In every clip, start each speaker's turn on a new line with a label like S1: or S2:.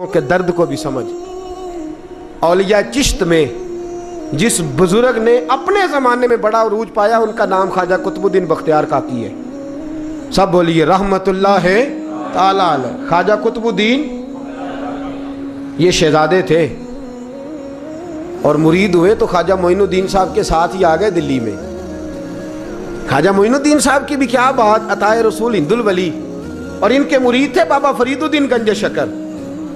S1: के दर्द को भी समझ। औलिया चिश्त में जिस बुजुर्ग ने अपने ज़माने में बड़ा उरूज पाया उनका नाम ख्वाजा कुतुबुद्दीन बख्तियार काकी है। सब बोलिए रहमतुल्लाह ताला अलैह। ख्वाजा कुतुबुद्दीन ये शहजादे थे और मुरीद हुए तो ख्वाजा मोइनुद्दीन साहब के साथ ही आ गए दिल्ली में। ख्वाजा मोइनुद्दीन साहब की भी क्या बात, अताए रसूल हिंदुल वली, और इनके मुरीद थे बाबा फरीदुद्दीन गंज शकर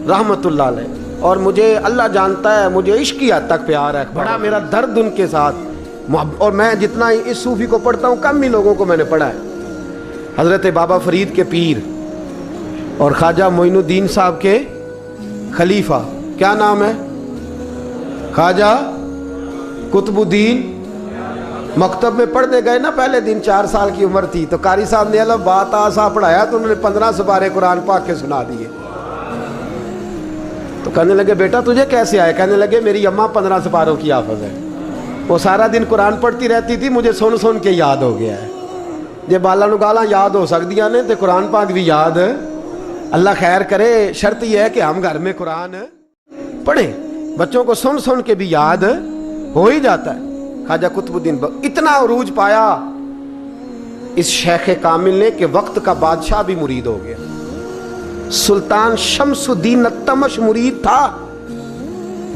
S1: रहमतुल्लाह अलैह। और मुझे अल्लाह जानता है मुझे इश्क की हद तक प्यार है, बड़ा मेरा दर्द उनके साथ। और मैं जितना इस सूफी को पढ़ता हूँ कम ही लोगों को मैंने पढ़ा है। हजरत बाबा फरीद के पीर और ख्वाजा मोइनुद्दीन साहब के खलीफा, क्या नाम है? ख्वाजा कुतुबुद्दीन। मकतब में पढ़ने गए ना, पहले दिन 4 साल की उम्र थी तो कारी साहब ने अलग बात आसा पढ़ाया तो उन्होंने 15 सिपारे कुरान पाक के सुना दिए। तो कहने लगे बेटा तुझे कैसे आए? कहने लगे मेरी अम्मा 15 सिपारों की हाफिज है, वो सारा दिन कुरान पढ़ती रहती थी, मुझे सुन सुन के याद हो गया है। जे बाला नु गाला याद हो सकदियां ने तो कुरान पाक भी याद, अल्लाह खैर करे। शर्त यह है कि हम घर में कुरान पढ़ें, बच्चों को सुन सुन के भी याद हो ही जाता है। ख्वाजा कुतुबुद्दीन इतना उरूज पाया इस शेख कामिल ने कि वक्त का बादशाह भी मुरीद हो गया। सुल्तान शमसुद्दीन तमश मुरीद था,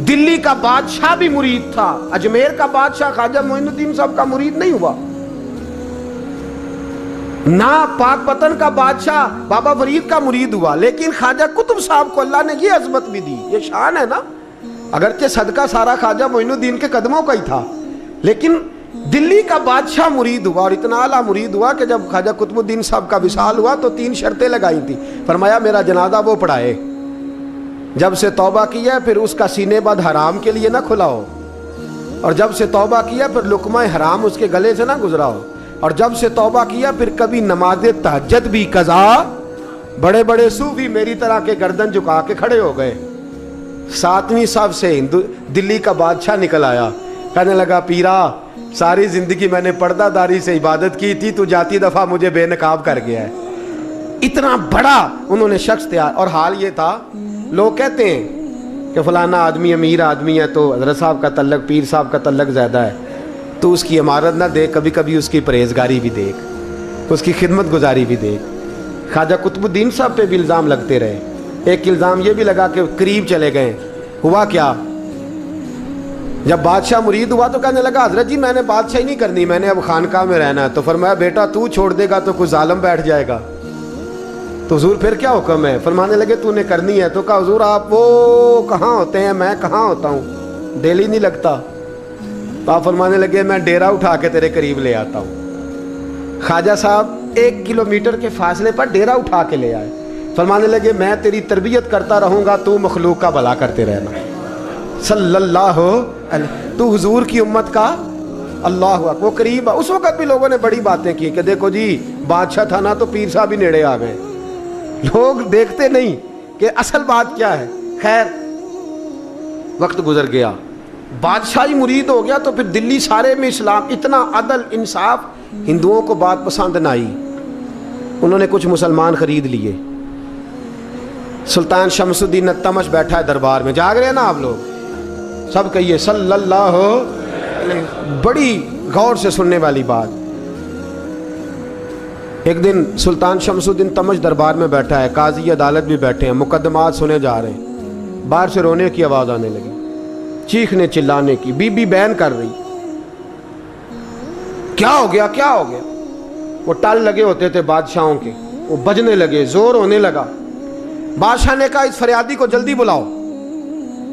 S1: दिल्ली का बादशाह भी मुरीद था, अजमेर का बादशाह ख्वाजा मोइनुद्दीन साहब का मुरीद नहीं हुआ ना, पाकपतन का बादशाह बाबा फरीद का मुरीद हुआ। लेकिन ख्वाजा कुतुब साहब को अल्लाह ने ये अजमत भी दी, ये शान है ना। अगरचे सदका सारा ख्वाजा मोइनुद्दीन के कदमों का ही था, लेकिन दिल्ली का बादशाह मुरीद हुआ और इतना आला मुरीद हुआ कि जब ख्वाजा कुतुबुद्दीन साहब का विसाल हुआ तो 3 शर्तें लगाई थी। फरमाया मेरा जनाजा वो पढ़ाए, जब से तौबा किया फिर उसका सीने बद हराम के लिए ना खुला हो, और जब से तौबा किया फिर लुकमा हराम उसके गले से ना गुजरा हो, और जब से तौबा किया फिर कभी नमाज तहज्जुद भी कज़ा। बड़े बड़े सूफी मेरी तरह के गर्दन झुका के खड़े हो गए। 7वीं साहब से दिल्ली का बादशाह निकल आया, कहने लगा पीरा सारी जिंदगी मैंने पर्दादारी से इबादत की थी, तू जाती दफा मुझे बेनकाब कर गया है। इतना बड़ा उन्होंने शख्स तैयार। और हाल ये था, लोग कहते हैं कि फलाना आदमी अमीर आदमी है तो हज़रत साहब का तल्लक, पीर साहब का तल्लक ज़्यादा है, तो उसकी इमारत ना देख, कभी कभी उसकी परहेजगारी भी देख, उसकी खिदमत गुजारी भी देख। ख्वाजा कुतुबुद्दीन साहब पे भी इल्ज़ाम लगते रहे। एक इल्ज़ाम ये भी लगा कि करीब चले गए। हुआ क्या, जब बादशाह मुरीद हुआ तो कहने लगा हजरत जी मैंने बादशाही नहीं करनी, मैंने अब खानकाह में रहना है। तो फरमाया बेटा तू छोड़ देगा तो कोई जालिम बैठ जाएगा, तो हुजूर फिर क्या हुक्म है? फरमाने लगे तूने करनी है। तो कहा हुजूर आप वो कहाँ होते हैं, मैं कहाँ होता हूँ, दिल ही नहीं लगता। तो आप फरमाने लगे मैं डेरा उठा के तेरे करीब ले आता हूँ। ख्वाजा साहब 1 किलोमीटर के फासले पर डेरा उठा के ले आए। फरमाने लगे मैं तेरी तरबियत करता रहूँगा, तू मखलूक का भला करते रहना सल्लल्लाहु अलैहि। तू हुजूर की उम्मत का अल्लाह हुआ। वो करीब, उस वक्त भी लोगों ने बड़ी बातें की कि देखो जी बादशाह था ना तो पीर साहब भी नेड़े आ गए। लोग देखते नहीं कि असल बात क्या है। खैर वक्त गुजर गया, बादशाही मुरीद हो गया, तो फिर दिल्ली सारे में इस्लाम, इतना अदल इंसाफ, हिंदुओं को बात पसंद न आई। उन्होंने कुछ मुसलमान खरीद लिए। सुल्तान शमसुद्दीन तमश बैठा है दरबार में, जाग रहे हैं ना आप लोग, सब कहिए सल्लल्लाहु अलैहि। बड़ी गौर से सुनने वाली बात। एक दिन सुल्तान शमसुद्दीन तमश दरबार में बैठा है, काजी अदालत भी बैठे हैं, मुकदमात सुने जा रहे हैं। बाहर से रोने की आवाज़ आने लगी, चीखने चिल्लाने की, बीबी बयान कर रही। क्या हो गया क्या हो गया? वो टल लगे होते थे बादशाहों के, वो बजने लगे, जोर होने लगा। बादशाह ने कहा इस फरियादी को जल्दी बुलाओ।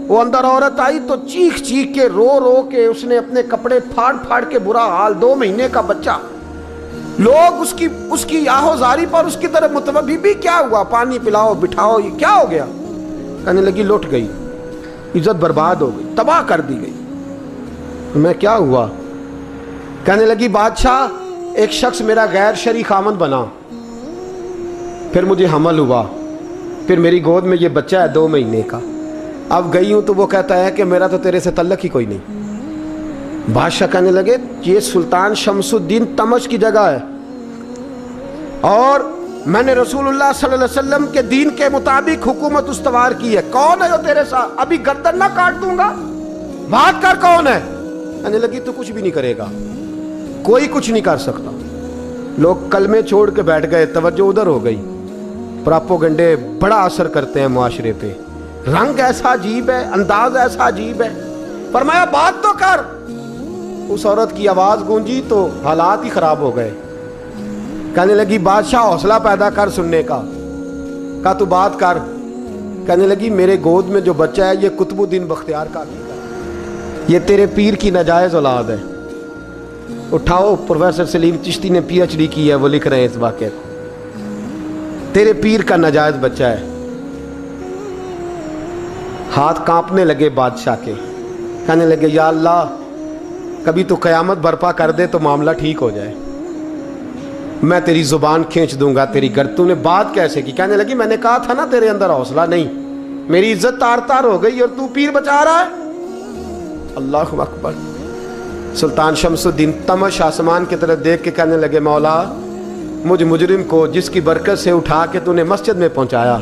S1: वो अंदर औरत आई तो चीख चीख के रो रो के उसने अपने कपड़े फाड़ फाड़ के, बुरा हाल, 2 महीने का बच्चा। लोग उसकी आहोजारी पर उसकी तरफ मुतवज्जह, बीबी क्या हुआ, पानी पिलाओ बिठाओ, ये क्या हो गया? कहने लगी लुट गई, इज्जत बर्बाद हो गई, तबाह कर दी गई। मैं क्या हुआ? कहने लगी बादशाह एक शख्स मेरा गैर शरई खामद बना, फिर मुझे हमल हुआ, फिर मेरी गोद में ये बच्चा है 2 महीने का। अब गई हूं तो वो कहता है कि मेरा तो तेरे से तल्लक ही कोई नहीं। बादशाह कहने लगे ये सुल्तान शमसुद्दीन तमश की जगह है और मैंने रसूलुल्लाह सल्लल्लाहु अलैहि वसल्लम के दीन के मुताबिक हुकूमत उस्तवार की है, कौन है जो तेरे साथ, अभी गर्दन ना काट दूंगा, बात कर कौन है। कहने लगी तू कुछ भी नहीं करेगा, कोई कुछ नहीं कर सकता। लोग कलमे छोड़ के बैठ गए, तवज्जो उधर हो गई। प्रोपेगेंडे बड़ा असर करते हैं मुआशरे पे, रंग ऐसा अजीब है, अंदाज ऐसा अजीब है। फरमाया बात तो कर। उस औरत की आवाज गूंजी तो हालात ही खराब हो गए। कहने लगी बादशाह हौसला पैदा कर सुनने का। कहा तू बात कर। कहने लगी मेरे गोद में जो बच्चा है ये कुतुबुद्दीन बख्तियार का अकीदा है, ये तेरे पीर की नाजायज औलाद है। उठाओ, प्रोफेसर सलीम चिश्ती ने PhD की है, वो लिख रहे हैं इस वाक़े को, तेरे पीर का नाजायज बच्चा है। हाथ कांपने लगे बादशाह के। कहने लगे या अल्लाह कभी तो क़यामत बर्पा कर दे तो मामला ठीक हो जाए, मैं तेरी जुबान खींच दूंगा तेरी तूने बात कैसे की। कहने लगी मैंने कहा था ना तेरे अंदर हौसला नहीं, मेरी इज्जत तार तार हो गई और तू पीर बचा रहा है। अल्लाहु अकबर। सुल्तान शमसुद्दीन तमश आसमान की तरफ देख के कहने लगे मौला मुझ मुजरिम को जिसकी बरकत से उठा के तूने मस्जिद में पहुंचाया,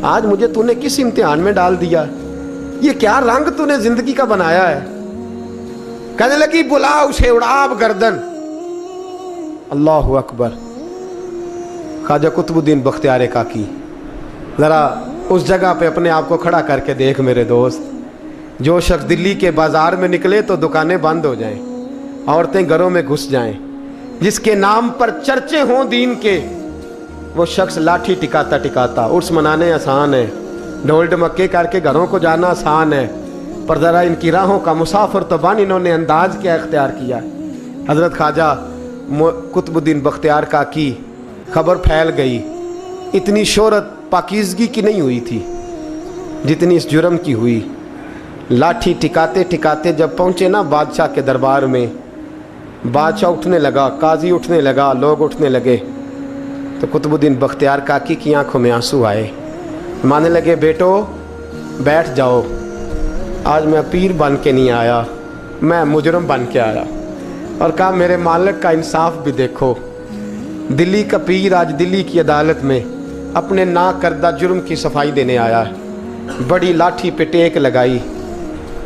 S1: आज मुझे तूने किस इम्तिहान में डाल दिया, ये क्या रंग तूने जिंदगी का बनाया है। कहने लगी बुला उसे, उड़ाब गर्दन। अल्लाहु अकबर। ख्वाजा कुतुबुद्दीन बख्तियार काकी, ज़रा उस जगह पे अपने आप को खड़ा करके देख मेरे दोस्त। जो शख्स दिल्ली के बाज़ार में निकले तो दुकानें बंद हो जाएं, औरतें घरों में घुस जाएं, जिसके नाम पर चर्चे हों दीन के, वो शख्स लाठी टिकाता टिकाता। उर्स मनाने आसान है, ढोल ढमक्के करके घरों को जाना आसान है, पर ज़रा इनकी राहों का मुसाफिर तो बन इन्होंने अंदाज क्या इख्तियार किया। हज़रत ख्वाजा कुतुबुद्दीन बख्तियार का की खबर फैल गई। इतनी शोहरत पाकीज़गी की नहीं हुई थी जितनी इस जुर्म की हुई। लाठी टिकाते टिकाते जब पहुँचे ना बादशाह के दरबार में, बादशाह उठने लगा, काजी उठने लगा, लोग उठने लगे, तो कुतुबुद्दीन बख्तियार काकी की आंखों में आंसू आए। मानने लगे बेटो बैठ जाओ, आज मैं पीर बन के नहीं आया, मैं मुजरम बन के आया। और कहा मेरे मालिक का इंसाफ भी देखो, दिल्ली का पीर आज दिल्ली की अदालत में अपने ना करदा जुर्म की सफाई देने आया है। बड़ी लाठी पे टेक लगाई,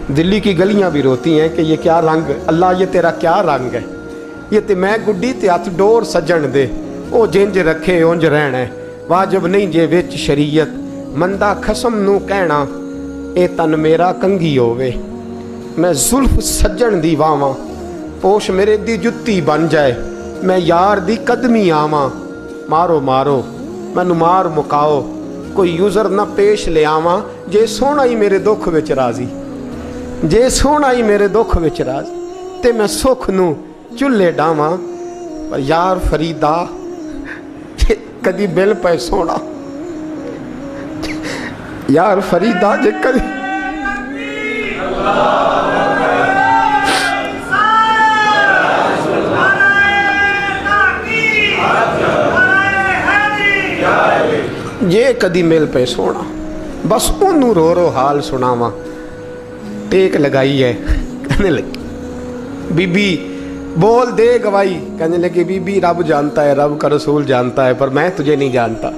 S1: दिल्ली की गलियां भी रोती हैं कि ये क्या रंग, अल्लाह ये तेरा क्या रंग है, ये ते मैं गुड्डी ते हथ डोर सज्जन दे, ओ जिंज रखे उंज रहना है, वाजब नहीं जे विच शरीयत, मंदा खसम नू कहना ए तन मेरा कंघी होवे, मैं जुल्फ सज्जन दी वावां, पोश मेरे दी जुत्ती बन जाए, मैं यार दी कदमी आवां, मारो मारो मैनू मार मुकाओ, कोई यूजर ना पेश ले आवां, जे सोहना ही मेरे दुख विच राजी, जे सोहना ही मेरे दुख विच राजी, ते मैं सुख नू चुल्हे डावां, पर यार फरीदा कदी बिल पे सोना, यार फरीदा जे कदी जे कदी मिल पे सोना, बस ओनू रो रो हाल सुनावा। टेक लगाई है, कहने लगी बीबी बोल दे गवाही। कहने लगी बीबी रब जानता है, रब का रसूल जानता है, पर मैं तुझे नहीं जानता,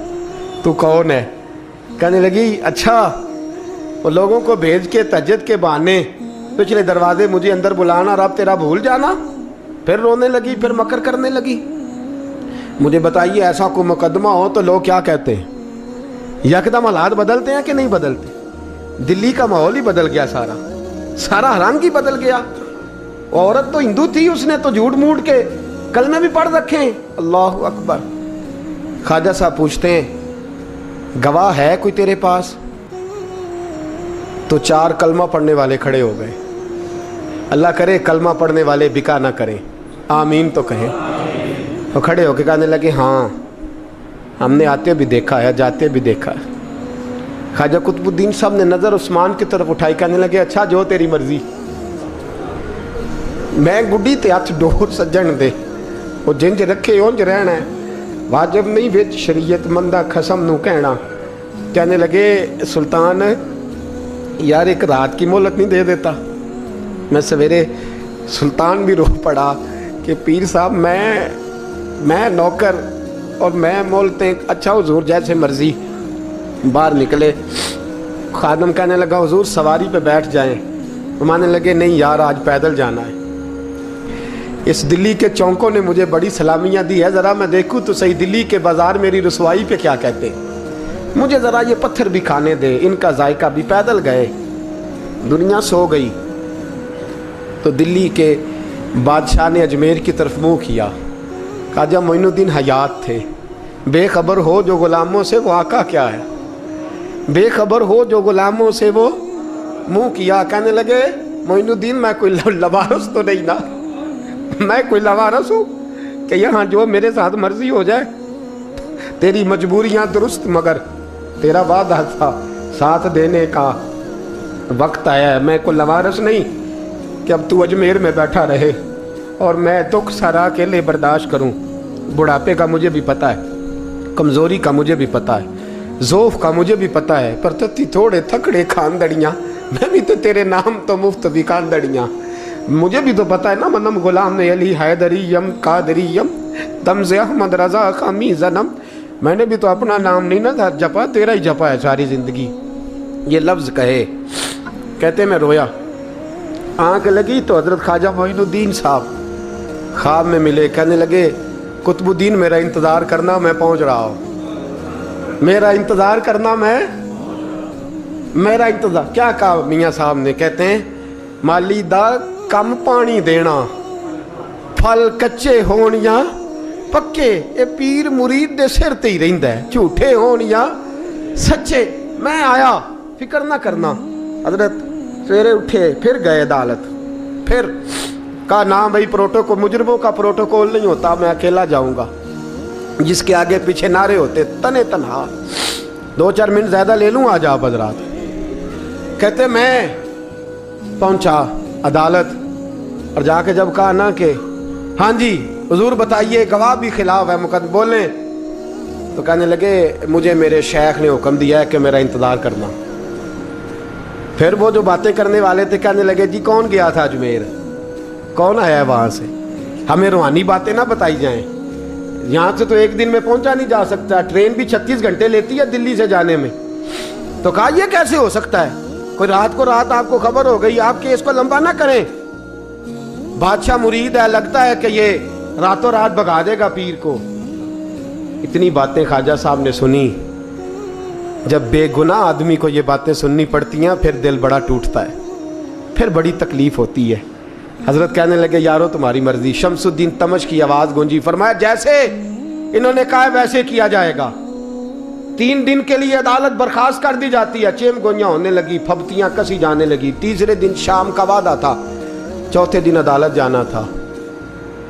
S1: तू कौन है। कहने लगी अच्छा वो लोगों को भेज के तहज्जुद के बहाने पिछले दरवाजे मुझे अंदर बुलाना, रब तेरा भूल जाना। फिर रोने लगी, फिर मकर करने लगी। मुझे बताइए ऐसा कोई मुकदमा हो तो लोग क्या कहते हैं, यकदम हालात बदलते हैं कि नहीं बदलते। दिल्ली का माहौल ही बदल गया, सारा सारा रंग ही बदल गया। औरत तो हिंदू थी, उसने तो झूठ मूठ के कलमे भी पढ़ रखे हैं। अल्लाह अकबर। ख्वाजा साहब पूछते हैं गवाह है कोई तेरे पास, तो 4 कलमा पढ़ने वाले खड़े हो गए। अल्लाह करे कलमा पढ़ने वाले बिका ना करें, आमीन तो कहें। तो खड़े होके कहने लगे हाँ हमने आते भी देखा है, जाते भी देखा है। ख्वाजा कुतुबुद्दीन साहब ने नज़र उस्मान की तरफ उठाई, कहने लगे अच्छा जो तेरी मर्जी, मैं गुड्डी ते हथ डोर सज्जन दे, वो जिंज रखे उंज रहना है, वाजिब नहीं विच शरीयत, मंदा खसम नू कहना। कहने लगे सुल्तान यार एक रात की मोहलत नहीं दे देता। मैं सवेरे सुल्तान भी रो पड़ा कि पीर साहब मैं नौकर, اور میں بولتے ہیں اچھا حضور جیسے مرضی. باہر نکلے, خادم کہنے لگا حضور سواری پہ بیٹھ جائیں. مانے لگے نہیں یار آج پیدل جانا ہے. اس دلی کے چونکوں نے مجھے بڑی سلامیاں دی ہے, ذرا میں دیکھوں تو صحیح دلی کے بازار میری رسوائی پہ کیا کہتے ہیں. مجھے ذرا یہ پتھر بھی کھانے دے, ان کا ذائقہ بھی. پیدل گئے, دنیا سو گئی تو دلی کے بادشاہ نے اجمیر کی طرف منہ کیا. خواجہ معین الدین حیات تھے. بے خبر ہو جو غلاموں سے وہ آقا کیا ہے, بے خبر ہو جو غلاموں سے وہ منہ کیا. کہنے لگے معین الدین میں کوئی لوارس تو نہیں نا, میں کوئی لوارس ہوں کہ یہاں جو میرے ساتھ مرضی ہو جائے. تیری مجبوریاں درست مگر تیرا وعدہ تھا ساتھ دینے کا وقت آیا ہے. میں کوئی لوارس نہیں کہ اب تو اجمیر میں بیٹھا رہے اور میں دکھ سارا اکیلے برداشت کروں. بڑھاپے کا مجھے بھی پتہ ہے, کمزوری کا مجھے بھی پتہ ہے, ذوف کا مجھے بھی پتہ ہے, پر تتی تھوڑے تھکڑے خاندڑیاں, میں بھی تو تیرے نام تو مفت بھی خاندڑیاں. مجھے بھی تو پتہ ہے نا منم غلام نے علی حیدریم قادریم دمز احمد رضا خامی زنم. میں نے بھی تو اپنا نام نہیں نا جپا, تیرا ہی جپا ہے ساری زندگی. یہ لفظ کہے, کہتے میں رویا. آنکھ لگی تو حضرت خواجہ معین الدین صاحب خواب میں ملے. کہنے لگے قطب الدین میرا انتظار کرنا, میں پہنچ رہا ہوں. میرا انتظار کرنا, میرا انتظار. کیا کہا میاں صاحب نے؟ کہتے ہیں مالی دا کم پانی دینا, پھل کچے ہون یا پکے, اے پیر مرید دے سر تے ہی رہندا ہے, جھوٹے ہون یا سچے. میں آیا, فکر نہ کرنا. حضرت سویرے اٹھے, پھر گئے عدالت. پھر کہا نہ بھائی پروٹوکول, مجرموں کا پروٹوکول نہیں ہوتا, میں اکیلا جاؤں گا. جس کے آگے پیچھے نعرے ہوتے تنے تنہا. 2-4 منٹ زیادہ لے لوں آج آپ حضرات. کہتے میں پہنچا عدالت اور جا کے جب کہا نا کہ ہاں جی حضور بتائیے, گواہ بھی خلاف ہے, مقدمہ بولیں, تو کہنے لگے مجھے میرے شیخ نے حکم دیا ہے کہ میرا انتظار کرنا. پھر وہ جو باتیں کرنے والے تھے کہنے لگے جی کون گیا تھا اجمیر, کون آیا ہے وہاں سے, ہمیں روحانی باتیں نہ بتائی جائیں. یہاں سے تو ایک دن میں پہنچا نہیں جا سکتا, ٹرین بھی 36 گھنٹے لیتی ہے دلی سے جانے میں. تو کہا یہ کیسے ہو سکتا ہے, کوئی رات کو رات آپ کو خبر ہو گئی, آپ کیس کو لمبا نہ کریں. بادشاہ مرید ہے, لگتا ہے کہ یہ راتوں رات بھگا دے گا پیر کو. اتنی باتیں خواجہ صاحب نے سنی. جب بے گناہ آدمی کو یہ باتیں سننی پڑتی ہیں پھر دل بڑا ٹوٹتا ہے, پھر بڑی تکلیف ہوتی ہے. حضرت کہنے لگے یارو تمہاری مرضی. شمس الدین تمش کی آواز گونجی. فرمایا جیسے انہوں نے کہا ویسے کیا جائے گا. 3 دن کے لیے عدالت برخاست کر دی جاتی ہے. چیم گوئیاں ہونے لگی, پھبتیاں کسی جانے لگی. تیسرے دن شام کا وعدہ تھا, چوتھے دن عدالت جانا تھا.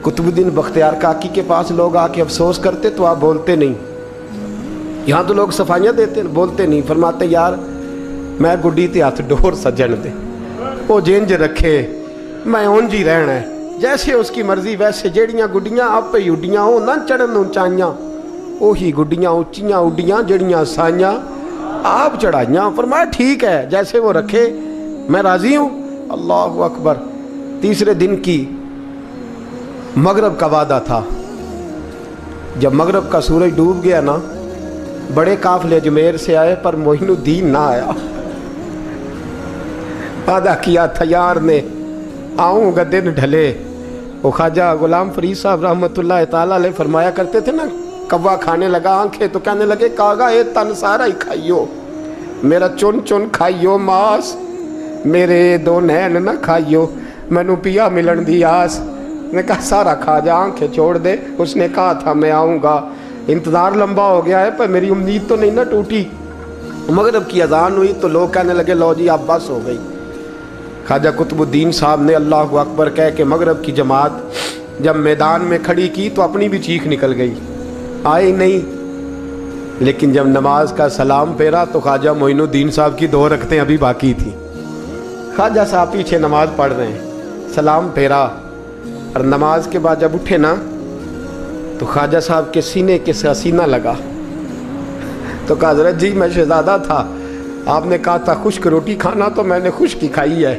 S1: قطب الدین بختیار کاکی کے پاس لوگ آ کے افسوس کرتے تو آپ بولتے نہیں. یہاں تو لوگ صفائیاں دیتے بولتے نہیں. فرماتے یار میں گڈی تے ہاتھ ڈور سجن دے, وہ جینج رکھے, میں اونج ہی رہنا ہے, جیسے اس کی مرضی ویسے. جیڑیاں گڈیاں آپ پہ اڈیاں ہو نہ چڑھن اونچائیاں, وہی گڈیاں اونچیاں اڈیاں جیڑیاں سائیاں آپ چڑھائیاں. فرمایا ٹھیک ہے جیسے وہ رکھے, میں راضی ہوں. اللہ اکبر. تیسرے دن کی مغرب کا وعدہ تھا. جب مغرب کا سورج ڈوب گیا نا, بڑے قافلے اجمیر سے آئے پر معین الدین نہ آیا. وعدہ کیا تھا یار نے, آؤں گا دن ڈھلے. وہ خواجہ غلام فرید صاحب رحمۃ اللہ تعالیٰ علیہ فرمایا کرتے تھے نا, کوا کھانے لگا آنکھیں تو کہنے لگے کاغا اے تن سارا ہی کھائیو, میرا چن چن کھائیو ماس, میرے 2 نین نہ کھائیو, مینو پیا ملن دی آس. نے کہا سارا کھا جا, آنکھیں چھوڑ دے. اس نے کہا تھا میں آؤں گا, انتظار لمبا ہو گیا ہے پر میری امید تو نہیں نہ ٹوٹی. مغرب کی اذان ہوئی تو لوگ کہنے لگے لو جی اب بس ہو گئی. خواجہ قطب الدین صاحب نے اللہ اکبر کہہ کے مغرب کی جماعت جب میدان میں کھڑی کی تو اپنی بھی چیخ نکل گئی, آئی نہیں. لیکن جب نماز کا سلام پھیرا تو خواجہ معین الدین صاحب کی 2 رکعتیں ابھی باقی تھیں. خواجہ صاحب پیچھے نماز پڑھ رہے ہیں, سلام پھیرا اور نماز کے بعد جب اٹھے نا تو خواجہ صاحب کے سینے کے سینہ لگا. تو کہا حضرت جی میں شہزادہ تھا, آپ نے کہا تھا خشک روٹی کھانا تو میں نے خشک کی کھائی ہے,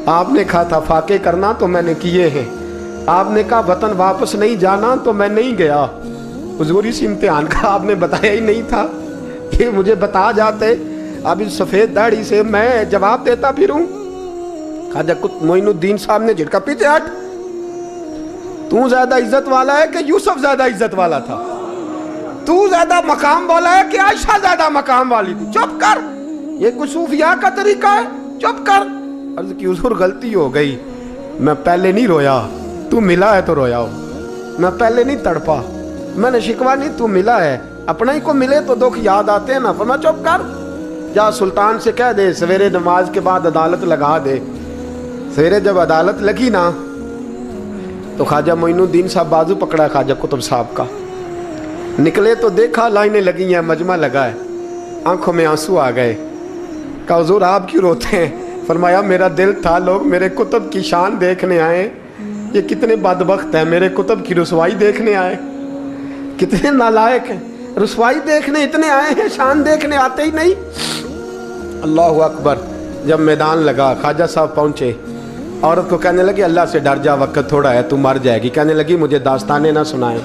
S1: آپ نے کہا تھا فاقے کرنا تو میں نے کیے ہیں, آپ نے کہا وطن واپس نہیں جانا تو میں نہیں گیا. हुजूर इस इम्तिहान का आपने बताया ही नहीं था, कि मुझे बता जाते, अब इस सफेद दाढ़ी से मैं जवाब देता फिरूं। ख्वाजा मोइनुद्दीन साहब ने झटका, पीछे हट, तू ज्यादा इज्जत वाला है कि यूसुफ ज्यादा इज्जत वाला था? तू ज्यादा मकाम वाला है कि आयशा ज्यादा मकाम वाली थी? चुप कर, ये कुछ सूफिया का तरीका है, चुप कर। अर्ज की हुजूर गलती हो गई, मैं पहले नहीं रोया, तू मिला है तो रोया हो, मैं पहले नहीं तड़पा, मैंने शिकवा नहीं, तू मिला है, अपना ही को मिले तो दुख याद आते हैं ना। फरमा चुप कर, जा सुल्तान से कह दे सवेरे नमाज के बाद अदालत लगा दे। सवेरे जब अदालत लगी ना तो ख्वाजा मोइनुद्दीन साहब बाजू पकड़ा ख्वाजा कुतुब साहब का, निकले तो देखा लाइनें लगी हैं, मजमा लगा है, आंखों में आंसू आ गए। कहा हुजूर आप क्यों रोते हैं? फरमाया मेरा दिल था लोग मेरे कुतुब की शान देखने आए, ये कितने बदबख्त हैं, मेरे कुतुब की रुसवाई देखने आए, कितने नालायक हैं, रुसवाई देखने इतने आए हैं, शान देखने आते ही नहीं। अल्लाह अकबर। जब मैदान लगा ख्वाजा साहब पहुंचे, औरत को कहने लगी अल्लाह से डर जा, वक्त थोड़ा है, तू मर जाएगी। कहने लगी मुझे दास्ताने ना सुनाए।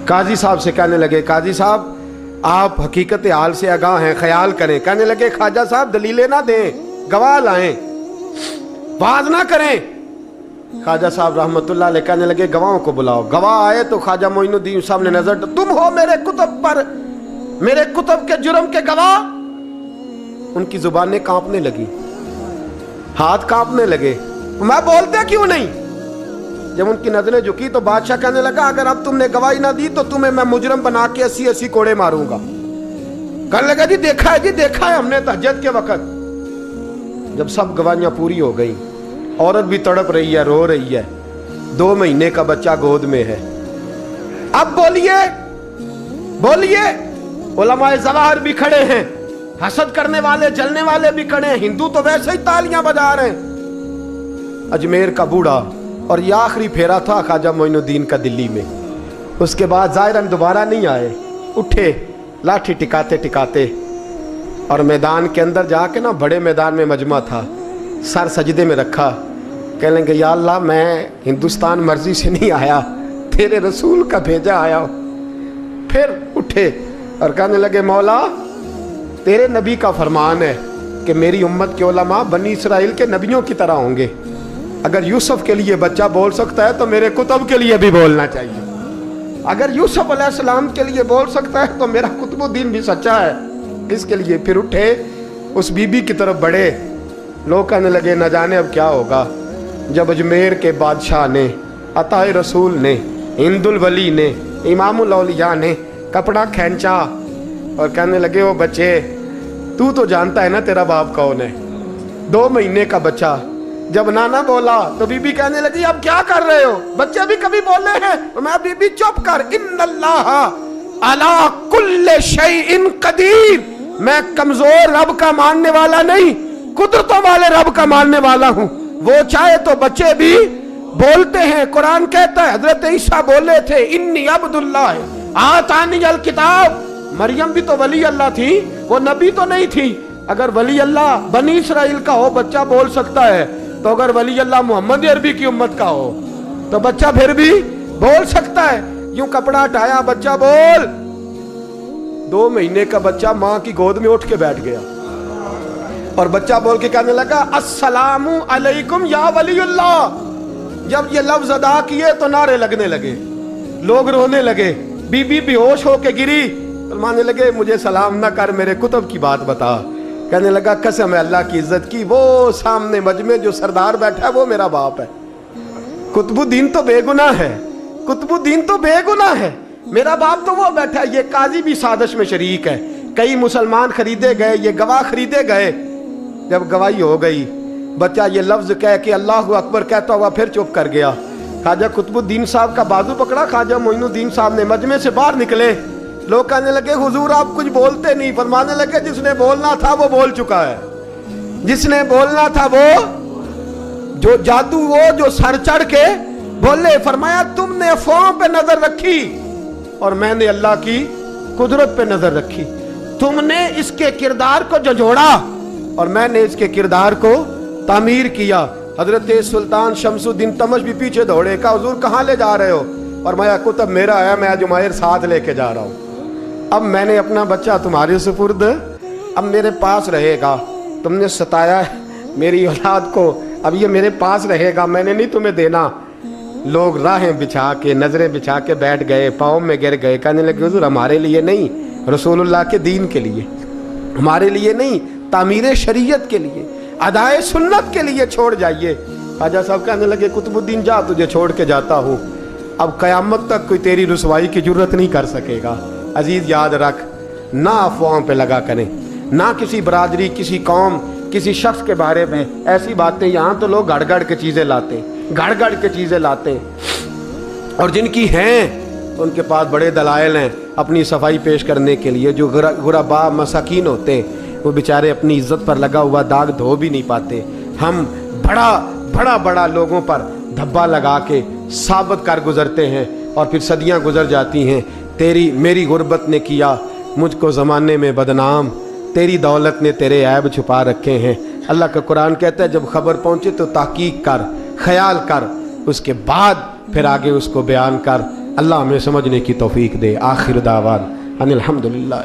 S1: काजी साहब से कहने लगे काजी साहब आप हकीकत हाल से आगाह हैं, ख्याल करें। कहने लगे ख्वाजा साहब दलीलें ना दें, गवाह लाएं, वाज ना करें। ख्वाजा साहब रहमतुल्लाह अलैह कहने लगे गवाहों को बुलाओ। गवाह आए तो ख्वाजा मोइनुद्दीन साहब ने नजर, तुम हो मेरे कुतुब पर, मेरे कुतुब के जुर्म के गवाह। उनकी जुबानें कांपने लगी, हाथ कांपने लगे, मैं बोलते क्यों नहीं? जब उनकी नजरें झुकी तो बादशाह कहने लगा अगर अब तुमने गवाही ना दी तो तुम्हें मैं मुजरम बना के 80-80 कोड़े मारूंगा। कहने लगा जी देखा है, जी देखा है हमने तहज्जुद के वक्त। जब सब गवाहियां पूरी हो गई, औरत भी तड़प रही है, रो रही है, 2 महीने का बच्चा गोद में है। अब बोलिए बोलिए, उलमाए ज़वाहिर भी खड़े हैं, हसद करने वाले जलने वाले भी खड़े हैं, हिंदू तो वैसे ही तालियां बजा रहे हैं। अजमेर का बूढ़ा, और ये आखिरी फेरा था ख्वाजा मोइनुद्दीन का दिल्ली में। उसके बाद ज़ाहिरन दोबारा नहीं आए, उठे लाठी टिकाते टिकाते और मैदान के अंदर जाके ना, बड़े मैदान में मजमा था, सर सजदे में रखा, कह लेंगे या अल्लाह मैं हिंदुस्तान मर्जी से नहीं आया, तेरे रसूल का भेजा आया। फिर उठे और कहने लगे मौला तेरे नबी का फरमान है कि मेरी उम्मत के उलमा बनी इसराइल के नबियों की तरह होंगे, अगर यूसुफ के लिए बच्चा बोल सकता है तो मेरे कुतुब के लिए भी बोलना चाहिए, अगर यूसुफ अलैहिस्सलाम के लिए बोल सकता है तो मेरा कुतुबुद्दीन भी सच्चा है, इसके लिए। फिर उठे उस बीबी की तरफ बढ़े, लोग कहने लगे न जाने अब क्या होगा। जब अजमेर के बादशाह ने, अताए रसूल ने, हिंदुल वली ने, इमामुल औलिया ने कपड़ा खींचा और कहने लगे वो बच्चे तू तो जानता है ना तेरा बाप कौन है, 2 महीने का बच्चा। जब नाना बोला तो बीबी कहने लगी अब क्या कर रहे हो, बच्चे भी कभी बोले हैं? तो मैं बीबी चुप कर, इन्नल्लाह अला कुल्ले शैइन कदीर, मैं कमजोर रब का मानने वाला नहीं, कुदरतों वाले रब का मानने वाला हूँ, वो चाहे तो बच्चे भी बोलते हैं। कुरान कहता है हजरत ईसा बोले थे इन्नी अब्दुल्लाह आतानी अल किताब। मरियम भी तो वली अल्लाह थी, वो नबी तो नहीं थी। अगर वली अल्लाह बनी इसराइल का हो बच्चा बोल सकता है, तो अगर वली अल्लाह मोहम्मद अरबी की उम्मत का हो तो बच्चा फिर भी बोल सकता है। यूं कपड़ा हटाया, बच्चा बोल। 2 महीने का बच्चा माँ की गोद में उठ के बैठ गया और बच्चा बोल के कहने लगा अस्सलामु अलैकुम या वलीउल्लाह। जब ये लफ्ज अदा किए तो नारे लगने लगे, लोग रोने लगे, बीबी बेहोश होके गिरी। फरमाने लगे मुझे सलाम ना कर, मेरे कुतुब की बात बता। कहने लगा कसम है अल्लाह की इज्जत की, वो सामने मजमे जो सरदार बैठा है वो मेरा बाप है। कुतुबुद्दीन तो बेगुनाह है, कुतुबुद्दीन तो बेगुनाह है, मेरा बाप तो वो बैठा है। ये काजी भी साजिश में शरीक है, कई मुसलमान खरीदे गए, ये गवाह खरीदे गए। जब गवाही हो गई, बच्चा ये लफ्ज कह के अल्लाह अकबर कहता हुआ फिर चुप कर गया। ख्वाजा कुतुबुद्दीन साहब का बाजू पकड़ा, ख्वाजा मोइनुद्दीन साहब ने मजमे से बाहर निकले। लोग कहने लगे हुजूर आप कुछ बोलते नहीं। फरमाने लगे जिसने बोलना था वो बोल चुका है, जिसने बोलना था वो, जो जादू वो जो सर चढ़ के बोले। फरमाया तुमने अफवाहों पे नजर रखी और मैंने अल्लाह की कुदरत पे नजर रखी। तुमने इसके किरदार को झंझोड़ा और मैंने इसके किरदार को तामीर किया। हजरत सुल्तान शमसुद्दीन तमश भी पीछे दौड़े, कहा हुजूर कहाँ ले जा रहे हो? और मैं कुतुब मेरा है, मैं जुमैर साथ लेके जा रहा हूँ। अब मैंने अपना बच्चा तुम्हारे सुपुर्द, अब मेरे पास रहेगा। तुमने सताया है मेरी औलाद को, अब ये मेरे पास रहेगा, मैंने नहीं तुम्हें देना। लोग राहें बिछा के, नजरें बिछा के बैठ गए, पाँव में गिर गए, कहने लगे हुजूर हमारे लिए नहीं, रसूलुल्लाह के दीन के लिए, हमारे लिए नहीं, तामीर शरीयत के लिए, अदाए सुन्नत के लिए छोड़ जाइए। ख्वाजा साहब कहने लगे कुतुबुद्दीन जा, तुझे छोड़ के जाता हूँ, अब क़यामत तक कोई तेरी रुसवाई की जरूरत नहीं कर सकेगा। अजीज याद रख, ना अफवाहों पे लगा करें, ना किसी बरादरी, किसी कौम, किसी शख्स के बारे में ऐसी बातें। यहाँ तो लोग गड़ के चीज़ें लाते, गड़ के चीज़ें लाते, और जिनकी हैं उनके पास बड़े दलाइल हैं अपनी सफाई पेश करने के लिए। जो गुरबा मसाकीन होते हैं वो बेचारे अपनी इज्जत पर लगा हुआ दाग धो भी नहीं पाते। हम बड़ा लोगों पर धब्बा लगा के साबित कर गुजरते हैं और फिर सदियां गुजर जाती हैं। तेरी मेरी गुर्बत ने किया मुझको ज़माने में बदनाम, तेरी दौलत ने तेरे ऐब छुपा रखे हैं। अल्लाह का कुरान कहता है जब खबर पहुँचे तो ताकीक कर, ख्याल कर, उसके बाद फिर आगे उसको बयान कर। अल्लाह हमें समझने की तौफीक दे। आखिर दावान अनिल हम्दुलिल्लाह।